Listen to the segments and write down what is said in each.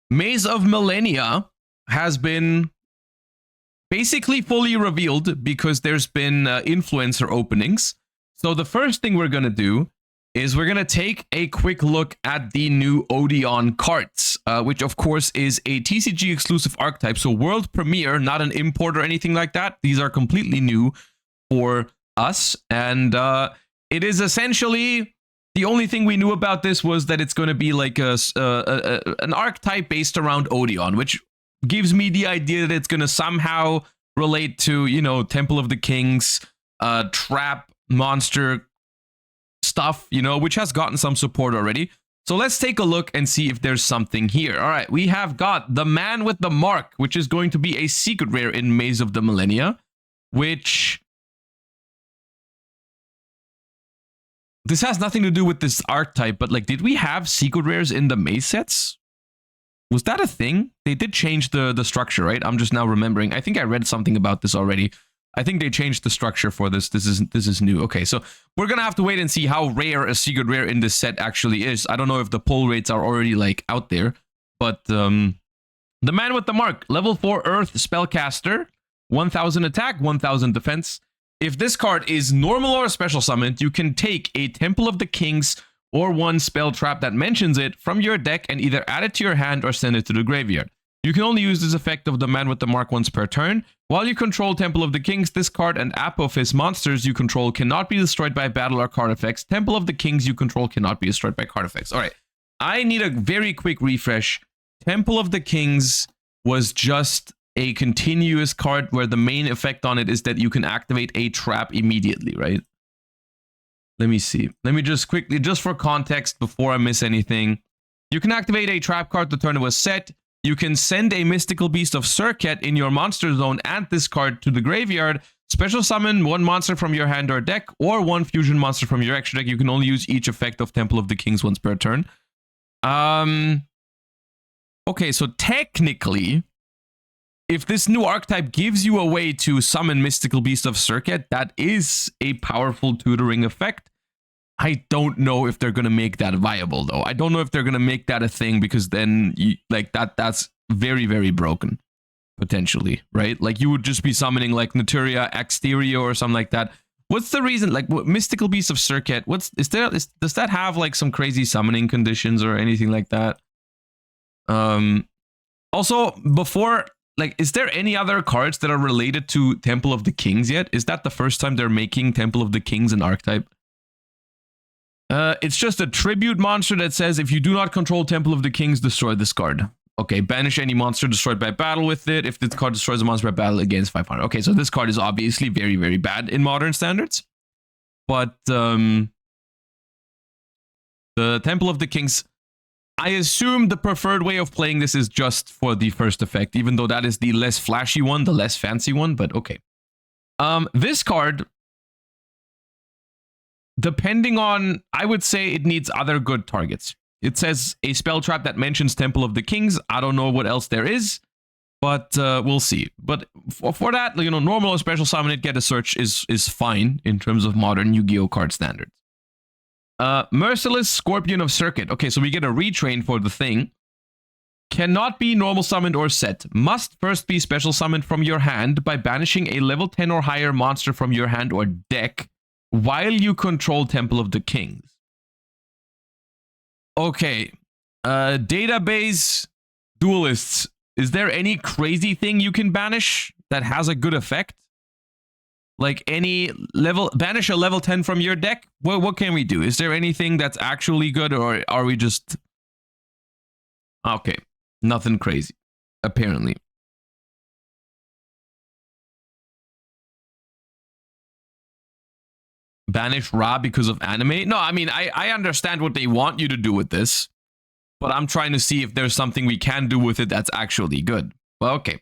Maze of Millennia has been basically fully revealed because there's been influencer openings. So the first thing we're going to do is we're going to take a quick look at the new Odion cards, which of course is a TCG exclusive archetype. So world premiere, not an import or anything like that. These are completely new for us. And it is essentially... The only thing we knew about this was that it's going to be like an archetype based around Odion, which gives me the idea that it's going to somehow relate to, you know, Temple of the Kings, trap, monster stuff, you know, which has gotten some support already. So let's take a look and see if there's something here. All right, we have got the Man with the Mark, which is going to be a secret rare in Maze of the Millennia, which... This has nothing to do with this archetype, but like, did we have secret rares in the Maze sets? Was that a thing? They did change the structure, right? I'm just now remembering. I think I read something about this already. I think they changed the structure for this. This is new. Okay, so we're gonna have to wait and see how rare a secret rare in this set actually is. I don't know if the pull rates are already like out there, but the Man with the Mark, level 4 Earth spellcaster, 1000 attack, 1000 defense. If this card is normal or special summoned, you can take a Temple of the Kings or one spell trap that mentions it from your deck and either add it to your hand or send it to the graveyard. You can only use this effect of the Man with the Mark once per turn. While you control Temple of the Kings, this card and Apophis monsters you control cannot be destroyed by battle or card effects. Temple of the Kings you control cannot be destroyed by card effects. All right, I need a very quick refresh. Temple of the Kings was just a continuous card where the main effect on it is that you can activate a trap immediately, right? Let me see. Let me just quickly, just for context, before I miss anything. You can activate a trap card the turn it was set. You can send a Mystical Beast of Serket in your monster zone and this card to the graveyard. Special summon one monster from your hand or deck, or one fusion monster from your extra deck. You can only use each effect of Temple of the Kings once per turn. Okay, so technically... if this new archetype gives you a way to summon Mystical Beast of Serket, that is a powerful tutoring effect. I don't know if they're going to make that viable, though. I don't know if they're going to make that a thing, because then, like, that's very, very broken, potentially, right? Like, you would just be summoning, like, Naturia, Exterio, or something like that. What's the reason? Like, Mystical Beast of Serket, does that have, like, some crazy summoning conditions or anything like that? Also, before... like, is there any other cards that are related to Temple of the Kings yet? Is that the first time they're making Temple of the Kings an archetype? It's just a tribute monster that says, if you do not control Temple of the Kings, destroy this card. Okay, banish any monster destroyed by battle with it. If this card destroys a monster by battle, against 500. Okay, so this card is obviously very, very bad in modern standards. But the Temple of the Kings... I assume the preferred way of playing this is just for the first effect, even though that is the less flashy one, the less fancy one, but okay. This card, depending on, I would say it needs other good targets. It says a spell trap that mentions Temple of the Kings. I don't know what else there is, but we'll see. But for that, you know, normal or special summon it, get a search is fine in terms of modern Yu-Gi-Oh card standards. Merciless Scorpion of Circuit. Okay, so we get a retrain for the thing. Cannot be normal summoned or set. Must first be special summoned from your hand by banishing a level 10 or higher monster from your hand or deck while you control Temple of the Kings. Okay. Database duelists. Is there any crazy thing you can banish that has a good effect? Like any level, banish a level 10 from your deck? Well, what can we do? Is there anything that's actually good, or are we just... Okay, nothing crazy, apparently. Banish Ra because of anime? No, I mean, I understand what they want you to do with this, but I'm trying to see if there's something we can do with it that's actually good. Well, okay.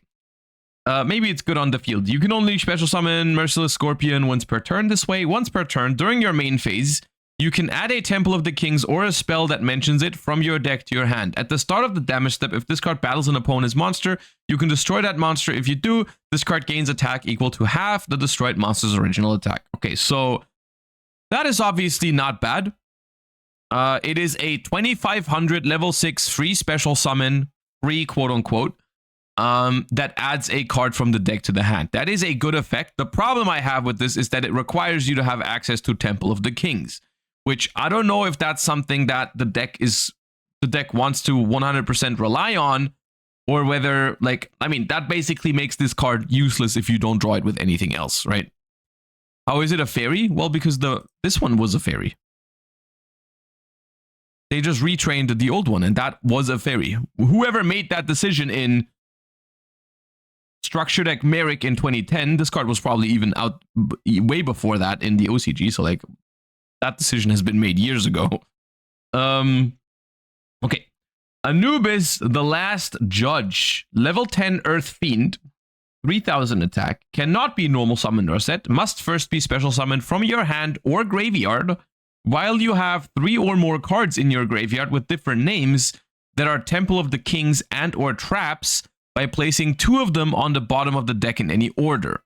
Maybe it's good on the field. You can only special summon Merciless Scorpion once per turn this way. Once per turn, during your main phase, you can add a Temple of the Kings or a spell that mentions it from your deck to your hand. At the start of the damage step, if this card battles an opponent's monster, you can destroy that monster. If you do, this card gains attack equal to half the destroyed monster's original attack. Okay, so that is obviously not bad. It is a 2500 level 6 free special summon free, quote unquote, that adds a card from the deck to the hand. That is a good effect. The problem I have with this is that it requires you to have access to Temple of the Kings, which I don't know if that's something that the deck wants to 100% rely on, or whether, like, I mean, that basically makes this card useless if you don't draw it with anything else, right? How is it a fairy? Well, because this one was a fairy. They just retrained the old one, and that was a fairy. Whoever made that decision in Structure Deck Merrick in 2010, this card was probably even out way before that in the OCG, so like that decision has been made years ago. Okay. Anubis, the Last Judge, level 10 Earth Fiend, 3000 attack, cannot be normal summoned or set, must first be special summoned from your hand or graveyard while you have 3 or more cards in your graveyard with different names that are Temple of the Kings and or traps by placing 2 of them on the bottom of the deck in any order.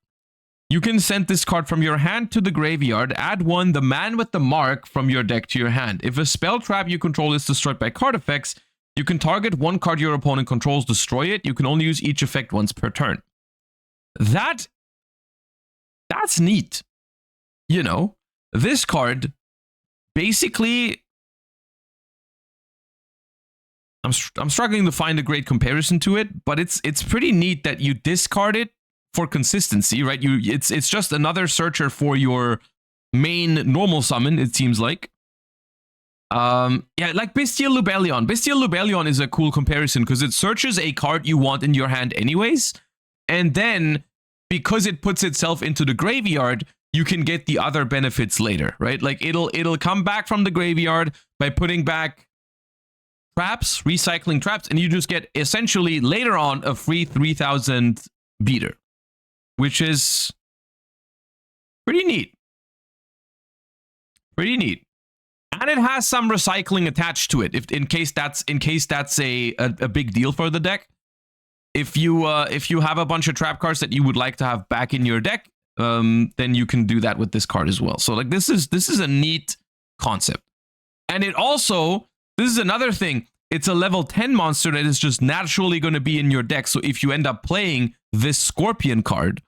You can send this card from your hand to the graveyard, add 1, the Man with the Mark, from your deck to your hand. If a spell trap you control is destroyed by card effects, you can target 1 card your opponent controls, destroy it. You can only use each effect once per turn. That's neat. You know, this card basically, I'm struggling to find a great comparison to it, but it's pretty neat that you discard it for consistency, right? It's just another searcher for your main normal summon, it seems like. Yeah, like Bestial Lubellion. Bestial Lubellion is a cool comparison because it searches a card you want in your hand anyways, and then because it puts itself into the graveyard, you can get the other benefits later, right? Like it'll come back from the graveyard by putting back traps, recycling traps, and you just get essentially later on a free 3000 beater, which is pretty neat. Pretty neat. And it has some recycling attached to it, in case that's a big deal for the deck. If you have a bunch of trap cards that you would like to have back in your deck, then you can do that with this card as well. So like this is a neat concept. And it also, this is another thing, it's a level 10 monster that is just naturally going to be in your deck. So if you end up playing this Scorpion card,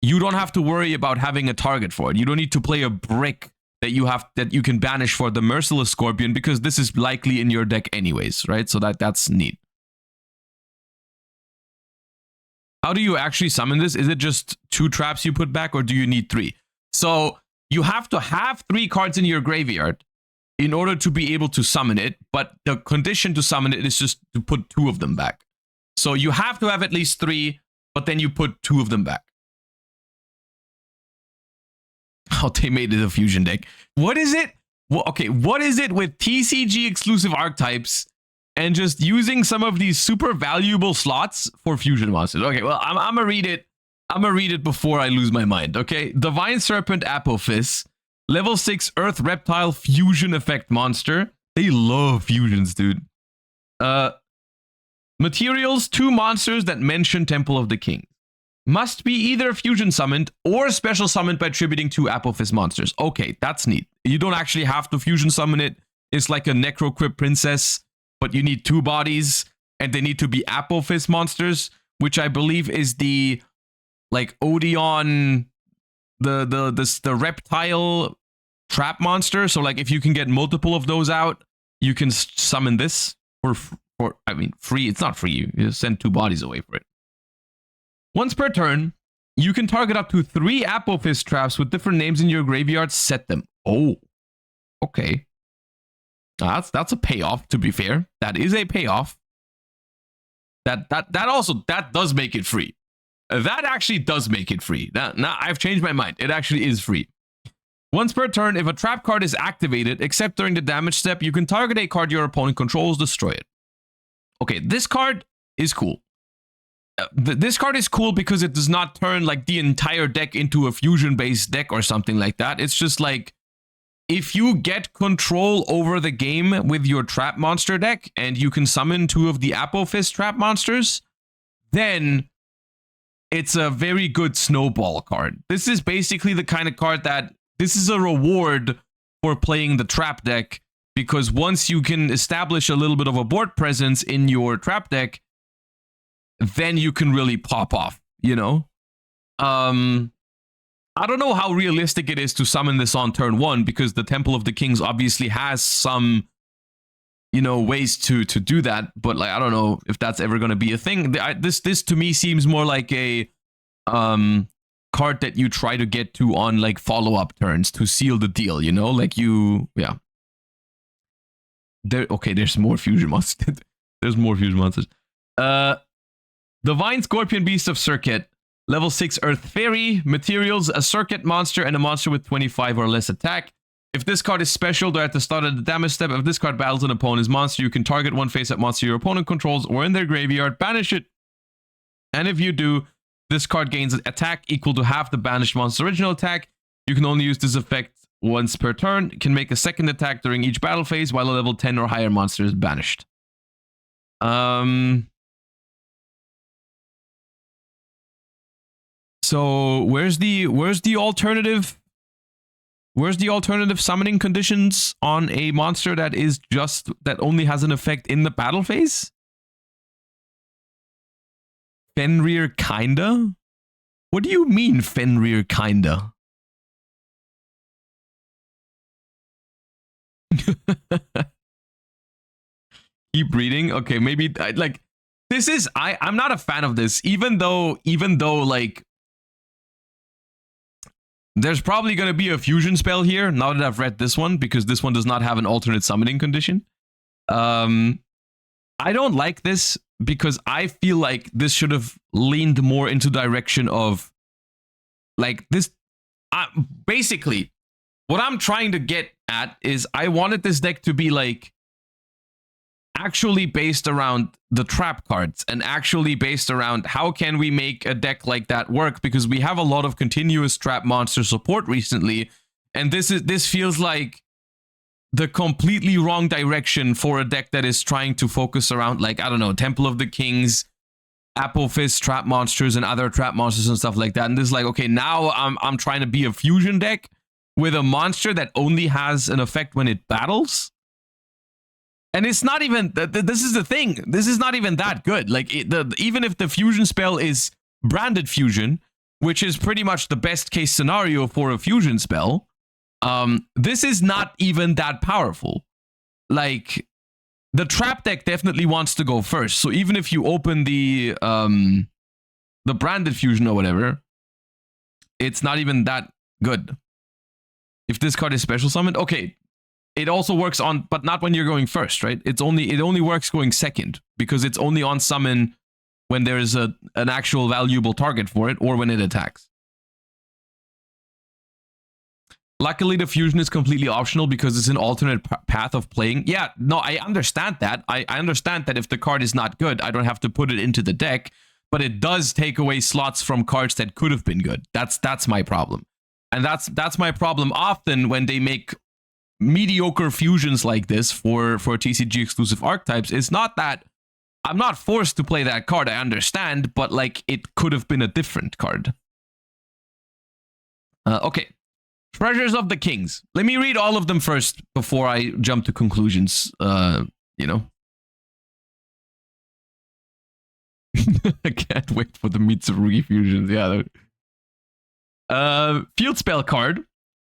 you don't have to worry about having a target for it. You don't need to play a brick that you can banish for the Merciless Scorpion, because this is likely in your deck anyways, right? So that's neat. How do you actually summon this? Is it just 2 traps you put back, or do you need 3? So you have to have 3 cards in your graveyard in order to be able to summon it, but the condition to summon it is just to put 2 of them back. So you have to have at least 3, but then you put 2 of them back. Oh, they made it a fusion deck. What is it? Well, okay, what is it with TCG exclusive archetypes and just using some of these super valuable slots for fusion monsters? Okay, well, I'm gonna read it. I'm gonna read it before I lose my mind. Okay, Divine Serpent Apophis, level 6 Earth Reptile fusion effect monster. They love fusions, dude. Materials: 2 monsters that mention Temple of the King. Must be either fusion summoned or special summoned by attributing 2 Apophis monsters. Okay, that's neat. You don't actually have to fusion summon it. It's like a Necrocrypt Princess, but you need 2 bodies, and they need to be Apophis monsters, which I believe is the like Odion, the reptile trap monster. So like if you can get multiple of those out, you can summon this for I mean free. It's not free. You just send 2 bodies away for it. Once per turn, you can target up to 3 Apophis traps with different names in your graveyard. Set them. Oh, okay. That's a payoff. To be fair, that is a payoff. That does make it free. That actually does make it free. Now I've changed my mind. It actually is free. Once per turn, if a trap card is activated, except during the damage step, you can target a card your opponent controls, destroy it. Okay, this card is cool. This card is cool because it does not turn like the entire deck into a fusion-based deck or something like that. It's just like, if you get control over the game with your trap monster deck and you can summon 2 of the Apophis trap monsters, then it's a very good snowball card. This is basically the kind of card that, this is a reward for playing the trap deck, because once you can establish a little bit of a board presence in your trap deck, then you can really pop off, you know? I don't know how realistic it is to summon this on turn 1 because the Temple of the Kings obviously has some, you know, ways to do that, but like I don't know if that's ever going to be a thing. This to me seems more like a card that you try to get to on like follow-up turns to seal the deal, you know? Like yeah. There's more fusion monsters. There's more fusion monsters. Divine Scorpion Beast of Circuit. Level 6 Earth Fairy. Materials, a Circuit monster and a monster with 25 or less attack. If this card is special, they're at the start of the damage step. If this card battles an opponent's monster, you can target one face-up monster your opponent controls or in their graveyard, banish it. And if you do, this card gains an attack equal to half the banished monster's original attack. You can only use this effect once per turn. It can make a second attack during each battle phase while a level 10 or higher monster is banished. So where's the alternative? Where's the alternative summoning conditions on a monster that only has an effect in the battle phase? Fenrir kinda? What do you mean Fenrir kinda? Keep reading. Okay, maybe like this is I'm not a fan of this, even though like there's probably going to be a fusion spell here now that I've read this one, because this one does not have an alternate summoning condition. I don't like this because I feel like this should have leaned more into direction of like this. Basically, what I'm trying to get at is I wanted this deck to be like actually based around the trap cards and actually based around how can we make a deck like that work, because we have a lot of continuous trap monster support recently, and this feels like the completely wrong direction for a deck that is trying to focus around, like, I don't know, Temple of the Kings, Apophis trap monsters and other trap monsters and stuff like that. And this is like, okay, now I'm trying to be a fusion deck with a monster that only has an effect when it battles. And it's not even, this is the thing, this is not even that good. Like, even if the fusion spell is branded fusion, which is pretty much the best case scenario for a fusion spell, this is not even that powerful. Like, the trap deck definitely wants to go first. So even if you open the branded fusion or whatever, it's not even that good. If this card is special summoned, okay. It also works on, but not when you're going first, right? It only works going second, because it's only on summon when there is an actual valuable target for it, or when it attacks. Luckily, the fusion is completely optional because it's an alternate path of playing. Yeah, no, I understand that. I understand that if the card is not good, I don't have to put it into the deck, but it does take away slots from cards that could have been good. That's my problem. And that's my problem often when they make mediocre fusions like this for TCG exclusive archetypes. It's not that I'm not forced to play that card, I understand, but like it could have been a different card. Okay. Treasures of the Kings. Let me read all of them first before I jump to conclusions. You know. I can't wait for the Mitsurugi fusions. Yeah. Field spell card.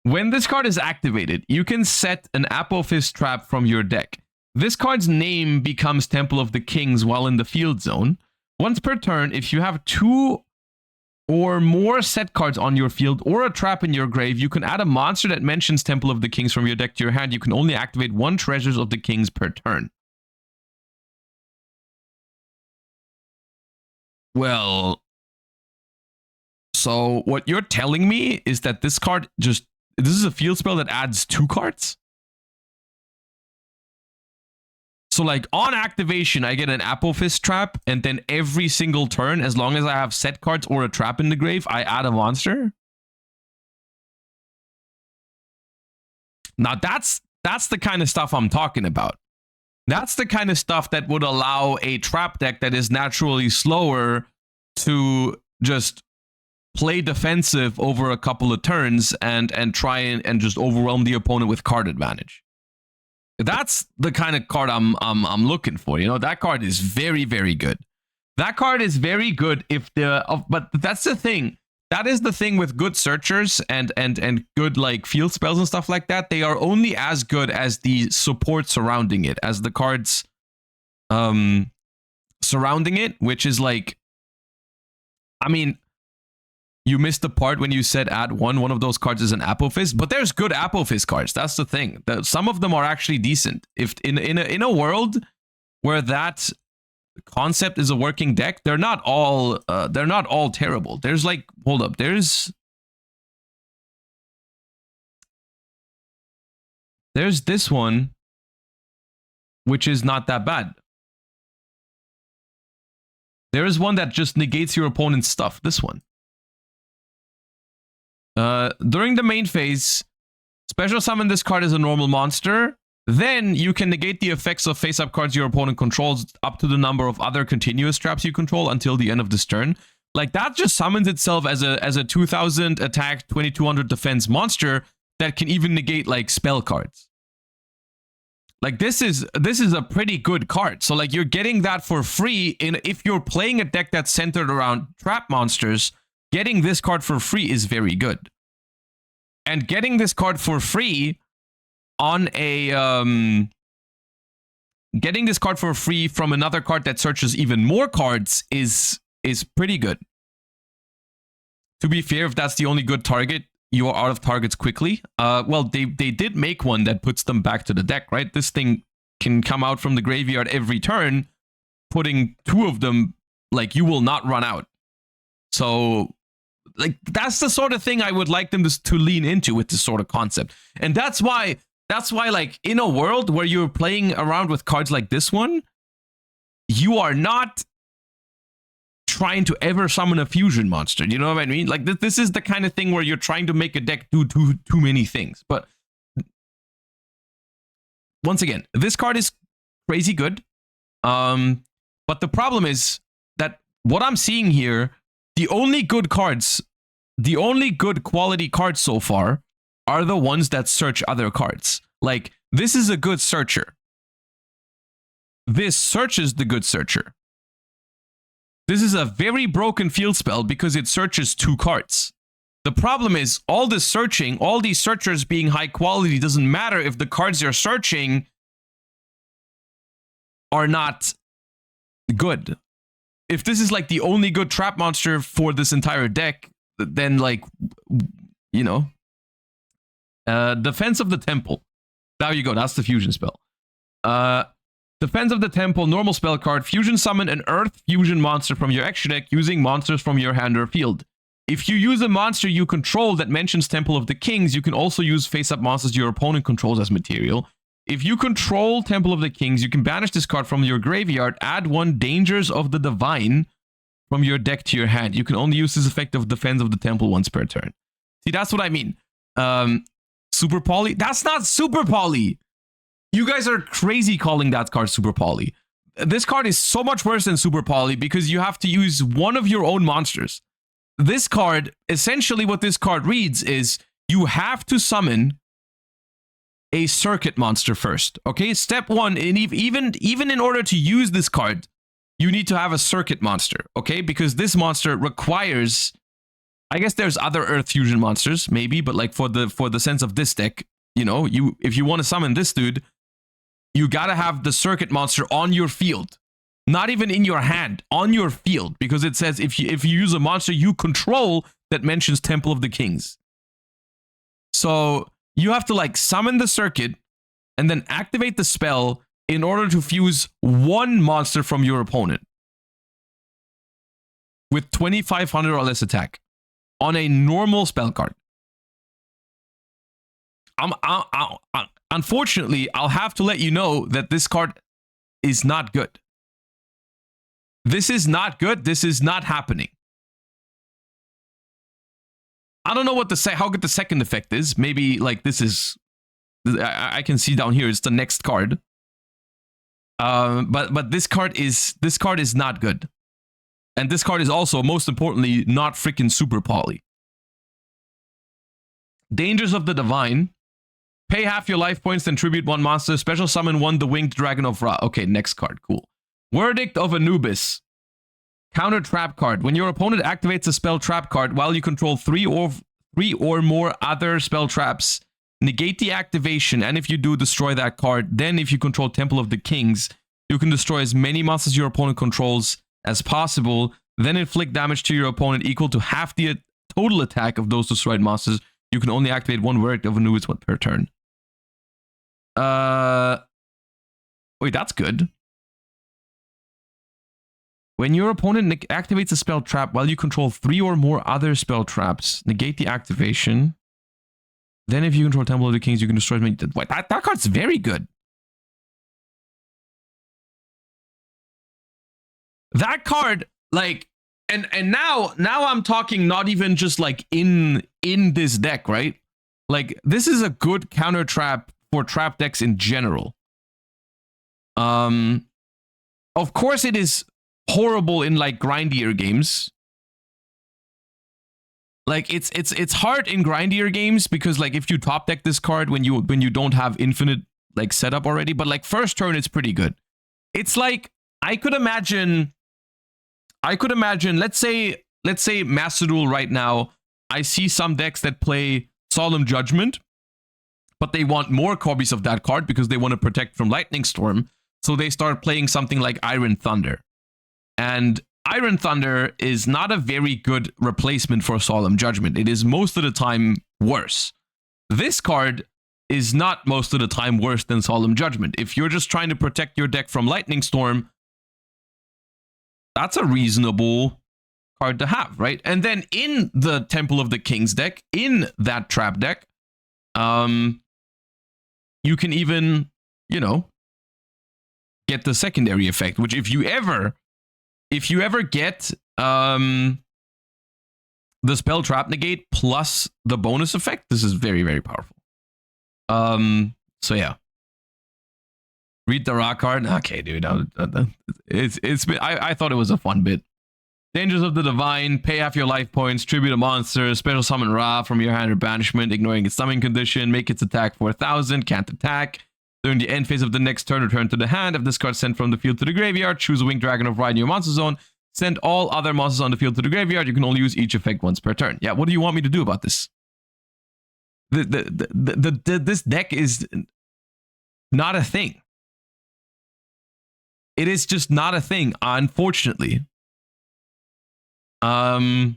When this card is activated, you can set an Apophis trap from your deck. This card's name becomes Temple of the Kings while in the field zone. Once per turn, if you have 2 or more set cards on your field or a trap in your grave, you can add a monster that mentions Temple of the Kings from your deck to your hand. You can only activate 1 Treasures of the Kings per turn. Well, so what you're telling me is that this card just... This is a field spell that adds 2 cards? So like on activation, I get an Apophis trap, and then every single turn, as long as I have set cards or a trap in the grave, I add a monster? Now that's the kind of stuff I'm talking about. That's the kind of stuff that would allow a trap deck that is naturally slower to just play defensive over a couple of turns and try and just overwhelm the opponent with card advantage. That's the kind of card I'm looking for. You know, that card is very, very good. That card is very good if but that's the thing. That is the thing with good searchers and good like field spells and stuff like that. They are only as good as the support surrounding it, as the cards surrounding it, which is like, I mean, you missed the part when you said add one of those cards is an Apophis, but there's good Apophis cards. That's the thing. Some of them are actually decent. If in a world where that concept is a working deck, they're not all terrible. There's like, hold up, there's this one which is not that bad. There is one that just negates your opponent's stuff. This one. During the main phase, special summon this card as a normal monster. Then you can negate the effects of face-up cards your opponent controls up to the number of other continuous traps you control until the end of this turn. Like, that just summons itself as a 2000 attack, 2200 defense monster that can even negate like spell cards. Like, this is a pretty good card. So like, you're getting that for free. If you're playing a deck that's centered around trap monsters, getting this card for free is very good. And getting this card for free on a getting this card for free from another card that searches even more cards is pretty good. To be fair, if that's the only good target, you are out of targets quickly. Well, they did make one that puts them back to the deck, right? This thing can come out from the graveyard every turn, putting 2 of them, like, you will not run out. So, like, that's the sort of thing I would like them to lean into with this sort of concept. And that's why, like, in a world where you're playing around with cards like this one, you are not trying to ever summon a fusion monster. You know what I mean? Like, this is the kind of thing where you're trying to make a deck do too many things. But once again, this card is crazy good. But the problem is that what I'm seeing here, the only good cards, the only good quality cards so far are the ones that search other cards. Like, this is a good searcher. This searches the good searcher. This is a very broken field spell because it searches 2 cards. The problem is all this searching, all these searchers being high quality doesn't matter if the cards you're searching are not good. If this is like the only good trap monster for this entire deck, then, like, you know, Defense of the Temple. There you go. That's the fusion spell. Defense of the Temple, normal spell card. Fusion summon an Earth fusion monster from your extra deck using monsters from your hand or field. If you use a monster you control that mentions Temple of the Kings, you can also use face-up monsters your opponent controls as material. If you control Temple of the Kings, you can banish this card from your graveyard, add 1 Dangers of the Divine from your deck to your hand. You can only use this effect of Defense of the Temple once per turn. See, that's what I mean. Super Poly? That's not Super Poly! You guys are crazy calling that card Super Poly. This card is so much worse than Super Poly because you have to use one of your own monsters. This card, essentially what this card reads is you have to summon a circuit monster first. Okay, step 1, and even in order to use this card, you need to have a circuit monster. Okay, because this monster requires, I guess there's other Earth fusion monsters maybe, but like for the sense of this deck, you know, if you want to summon this dude, you gotta have the circuit monster on your field. Not even in your hand, on your field. Because it says if you use a monster you control that mentions Temple of the Kings. So you have to, like, summon the circuit and then activate the spell in order to fuse 1 monster from your opponent. With 2500 or less attack. On a normal spell card. Unfortunately, I'll have to let you know that this card is not good. This is not good. This is not happening. I don't know what how good the second effect is. Maybe, like, this is... I can see down here, it's the next card. But this card is not good. And this card is also, most importantly, not freaking Super Poly. Dangers of the Divine. Pay half your life points, then tribute 1 monster. Special summon 1 the Winged Dragon of Ra. Okay, next card. Cool. Verdict of Anubis. Counter trap card. When your opponent activates a spell trap card while you control three or more other spell traps, negate the activation, and if you do, destroy that card. Then if you control Temple of the Kings, you can destroy as many monsters your opponent controls as possible, then inflict damage to your opponent equal to half the total attack of those destroyed monsters. You can only activate one verdict of Anubis per turn. Wait, that's good. When your opponent activates a spell trap while you control 3 or more other spell traps, negate the activation. Then if you control Temple of the Kings, you can destroy many. That card's very good. That card, like, and now I'm talking not even just like in this deck, right? Like, this is a good counter trap for trap decks in general. Of course it is horrible in like grindier games. Like it's hard in grindier games because like if you top deck this card when you don't have infinite like setup already, but like first turn it's pretty good. It's like I could imagine let's say Master Duel right now, I see some decks that play Solemn Judgment, but they want more copies of that card because they want to protect from Lightning Storm, so they start playing something like Iron Thunder. And Iron Thunder is not a very good replacement for Solemn Judgment. It is most of the time worse. This card is not most of the time worse than Solemn Judgment. If you're just trying to protect your deck from Lightning Storm, that's a reasonable card to have, right? And then in the Temple of the Kings deck, in that trap deck, you can even, you know, get the secondary effect, which if you ever get the spell trap negate plus the bonus effect, this is very, very powerful. So yeah. Read the rock card. Okay, dude. It's been, I thought it was a fun bit. Dangers of the Divine. Pay half your life points. Tribute a monster. Special summon Ra from your hand or banishment, ignoring its summoning condition. Make its attack 4,000. Can't attack. During the end phase of the next turn, return to the hand. If this card sent from the field to the graveyard, choose a Winged Dragon of Ra in your monster zone. Send all other monsters on the field to the graveyard. You can only use each effect once per turn. Yeah, what do you want me to do about this? This deck is not a thing. It is just not a thing, unfortunately. And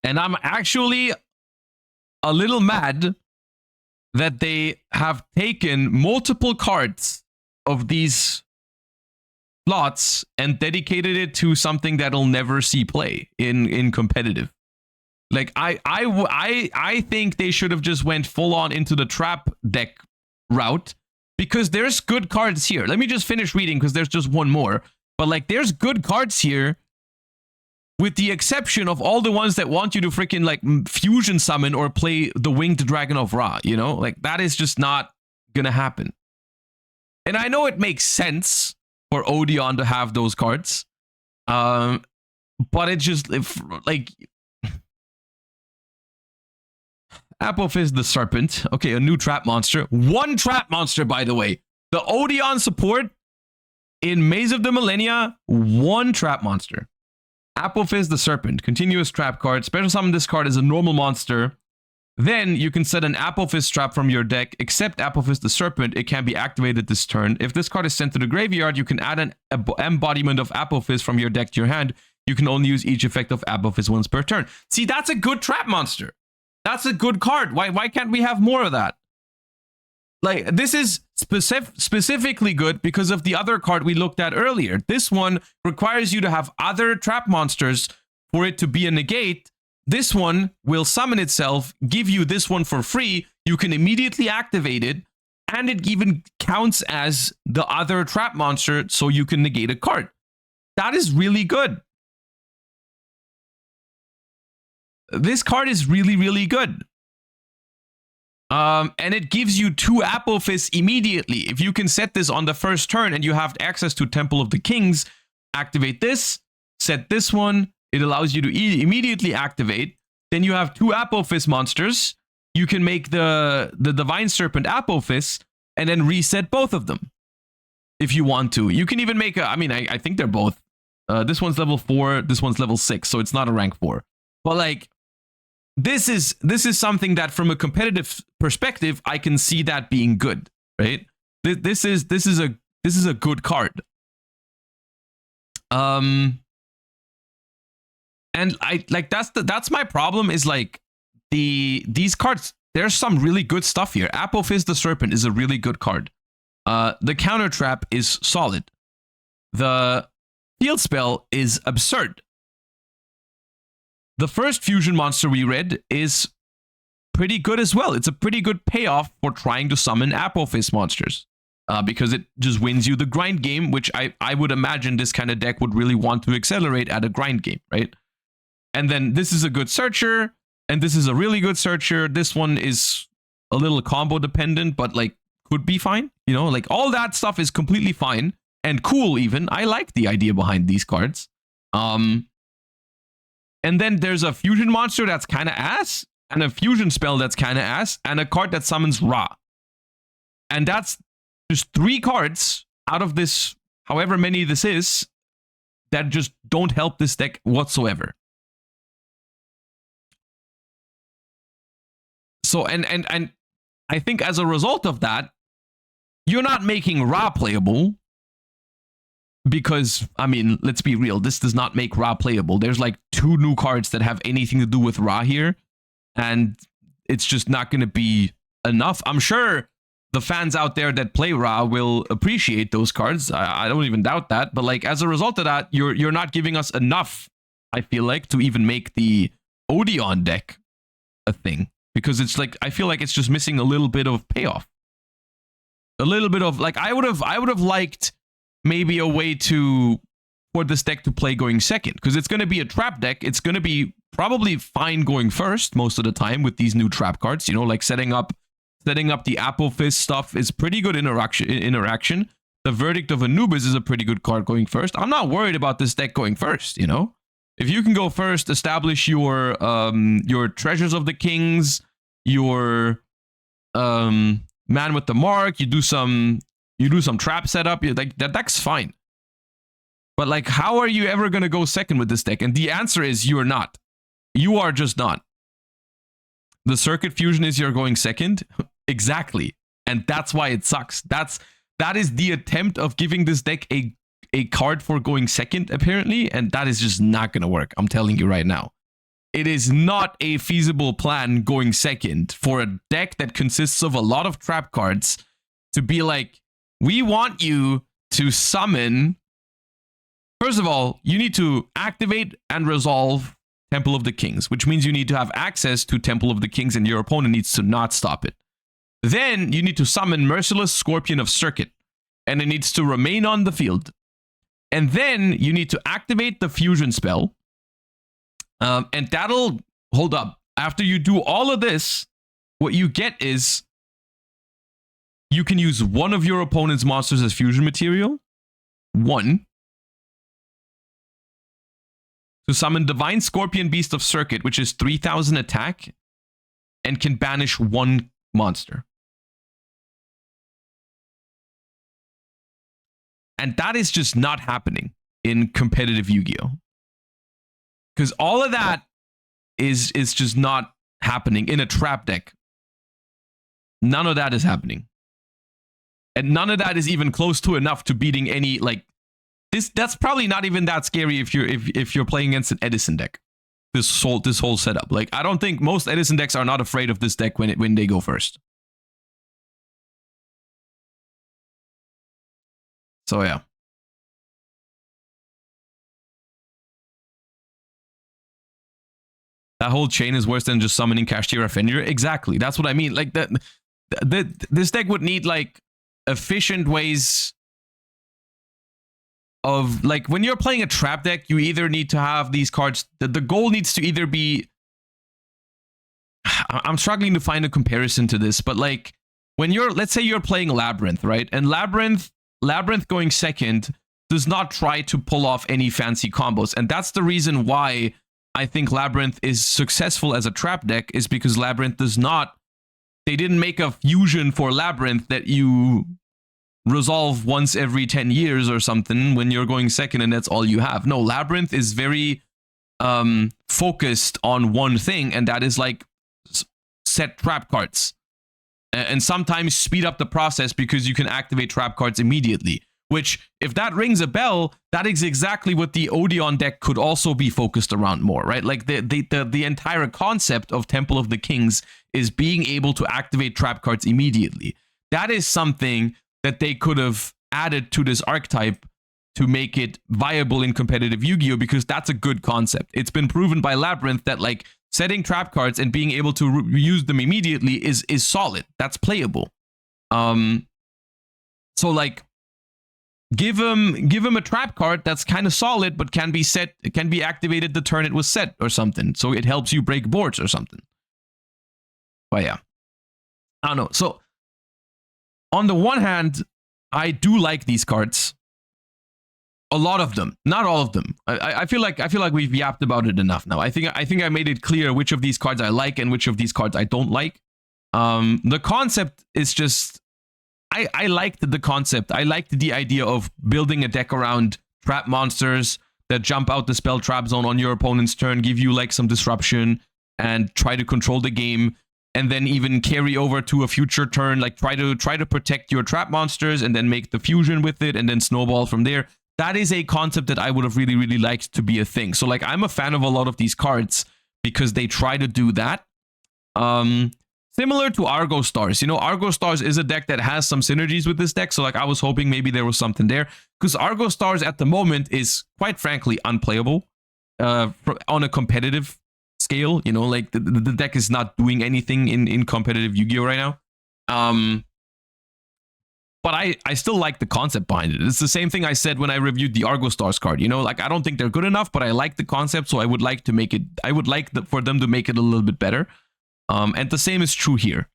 I'm actually a little mad that they have taken multiple cards of these slots and dedicated it to something that'll never see play in competitive. Like I think they should have just went full on into the trap deck route, because there's good cards here. Let me just finish reading because there's just one more. But like there's good cards here, with the exception of all the ones that want you to freaking like fusion summon or play the Winged Dragon of Ra, you know? Like that is just not gonna happen. And I know it makes sense for Odion to have those cards. But it's just like Apophis the Serpent. Okay, a new trap monster. One trap monster, by the way. The Odion support in Maze of the Millennia, one trap monster. Apophis the Serpent. Continuous trap card. Special summon this card as a normal monster. Then you can set an Apophis trap from your deck. Except Apophis the Serpent, it can be activated this turn. If this card is sent to the graveyard, you can add an embodiment of Apophis from your deck to your hand. You can only use each effect of Apophis once per turn. See, that's a good trap monster. That's a good card. Why can't we have more of that? Like, this is specifically good because of the other card we looked at earlier. This one requires you to have other trap monsters for it to be a negate. This one will summon itself, give you this one for free. You can immediately activate it, and it even counts as the other trap monster, so you can negate a card. That is really good. This card is really, really good. And it gives you 2 Apophis immediately. If you can set this on the first turn and you have access to Temple of the Kings, activate this, set this one. It allows you to immediately activate. Then you have 2 Apophis monsters. You can make the Divine Serpent Apophis and then reset both of them if you want to. You can even make a, I mean, I think they're both This one's level 4, this one's level 6, so it's not a rank 4. But like, this is something that from a competitive perspective, I can see that being good, right? This is a good card. And I like that's my problem is like these cards, there's some really good stuff here. Apophis the Serpent is a really good card. The counter trap is solid. The field spell is absurd. The first fusion monster we read is pretty good as well. It's a pretty good payoff for trying to summon Apophis monsters. Because it just wins you the grind game, which I would imagine this kind of deck would really want to accelerate at a grind game, right? And then this is a good searcher, and this is a really good searcher. This one is a little combo dependent, but like could be fine. You know, like all that stuff is completely fine and cool even. I like the idea behind these cards. And then there's a fusion monster that's kind of ass, and a fusion spell that's kind of ass, and a card that summons Ra. And that's just 3 cards out of this, however many this is, that just don't help this deck whatsoever. So, and I think as a result of that, you're not making Ra playable. Because, I mean, let's be real, this does not make Ra playable. There's like 2 new cards that have anything to do with Ra here, and it's just not going to be enough. I'm sure the fans out there that play Ra will appreciate those cards. I don't even doubt that. But like, as a result of that, you're not giving us enough, I feel like, to even make the Odion deck a thing. Because it's like, I feel like it's just missing a little bit of payoff. A little bit of, like, I would have liked maybe a way for this deck to play going second, because it's going to be a trap deck. It's going to be probably fine going first most of the time with these new trap cards. You know, like setting up the Apophis stuff is pretty good interaction. The Verdict of Anubis is a pretty good card going first. I'm not worried about this deck going first. You know, if you can go first, establish your Treasures of the Kings, your Man with the Mark. You do some trap setup. Like that deck's fine. But like, how are you ever gonna go second with this deck? And the answer is you are not. You are just not. The Circuit Fusion is you're going second. Exactly. And that's why it sucks. That is the attempt of giving this deck a card for going second, apparently, and that is just not gonna work. I'm telling you right now. It is not a feasible plan going second for a deck that consists of a lot of trap cards to be like, we want you to summon. First of all, you need to activate and resolve Temple of the Kings, which means you need to have access to Temple of the Kings and your opponent needs to not stop it. Then you need to summon Merciless Scorpion of Circuit, and it needs to remain on the field. And then you need to activate the fusion spell. And that'll hold up. After you do all of this, what you get is you can use one of your opponent's monsters as fusion material. One. To summon Divine Scorpion Beast of Circuit, which is 3000 attack, and can banish 1 monster. And that is just not happening in competitive Yu-Gi-Oh! Because all of that is just not happening in a trap deck. None of that is happening. And none of that is even close to enough to beating any, like, that's probably not even that scary if you're playing against an Edison deck. This whole setup. Like, I don't think most Edison decks are not afraid of this deck when they go first. So yeah. That whole chain is worse than just summoning Kashtira Fenrir. Exactly. That's what I mean. Like this deck would need like efficient ways of, like, when you're playing a trap deck, you either need to have these cards. The goal needs to either be, I'm struggling to find a comparison to this, but like when let's say you're playing Labyrinth, right? And Labyrinth going second does not try to pull off any fancy combos. And that's the reason why I think Labyrinth is successful as a trap deck, is because Labyrinth does not, they didn't make a fusion for Labyrinth that you resolve once every 10 years or something when you're going second and that's all you have. No, Labyrinth is very focused on one thing, and that is like set trap cards. And sometimes speed up the process because you can activate trap cards immediately. Which, if that rings a bell, that is exactly what the Odion deck could also be focused around more, right? Like the entire concept of Temple of the Kings is being able to activate trap cards immediately. That is something that they could have added to this archetype to make it viable in competitive Yu-Gi-Oh! Because that's a good concept. It's been proven by Labyrinth that like setting trap cards and being able to use them immediately is solid. That's playable. So like, give him a trap card that's kind of solid, but can be set, it can be activated the turn it was set or something. So it helps you break boards or something. But yeah, I don't know. So on the one hand, I do like these cards. A lot of them, not all of them. I feel like we've yapped about it enough now. I think I made it clear which of these cards I like and which of these cards I don't like. The concept is just, I liked the concept. I liked the idea of building a deck around trap monsters that jump out the spell trap zone on your opponent's turn, give you like some disruption, and try to control the game, and then even carry over to a future turn, like try to protect your trap monsters, and then make the fusion with it, and then snowball from there. That is a concept that I would have really, really liked to be a thing. So like, I'm a fan of a lot of these cards because they try to do that. Similar to Argo Stars. You know, Argo Stars is a deck that has some synergies with this deck. So like, I was hoping maybe there was something there. Because Argo Stars at the moment is, quite frankly, unplayable on a competitive scale. You know, like the deck is not doing anything in competitive Yu-Gi-Oh! Right now. But I still like the concept behind it. It's the same thing I said when I reviewed the Argo Stars card. You know, like, I don't think they're good enough, but I like the concept, so I would like to make it, for them to make it a little bit better. And the same is true here.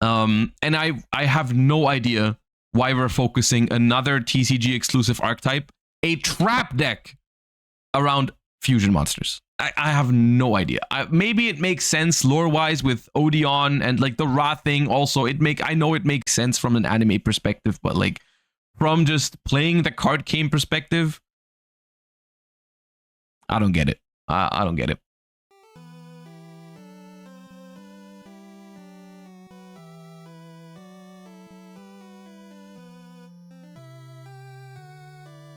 And I have no idea why we're focusing another TCG exclusive archetype, a trap deck, around fusion monsters. I have no idea. Maybe it makes sense lore-wise with Odion and like the Ra thing. Also, I know it makes sense from an anime perspective, but like from just playing the card game perspective, I don't get it. I don't get it.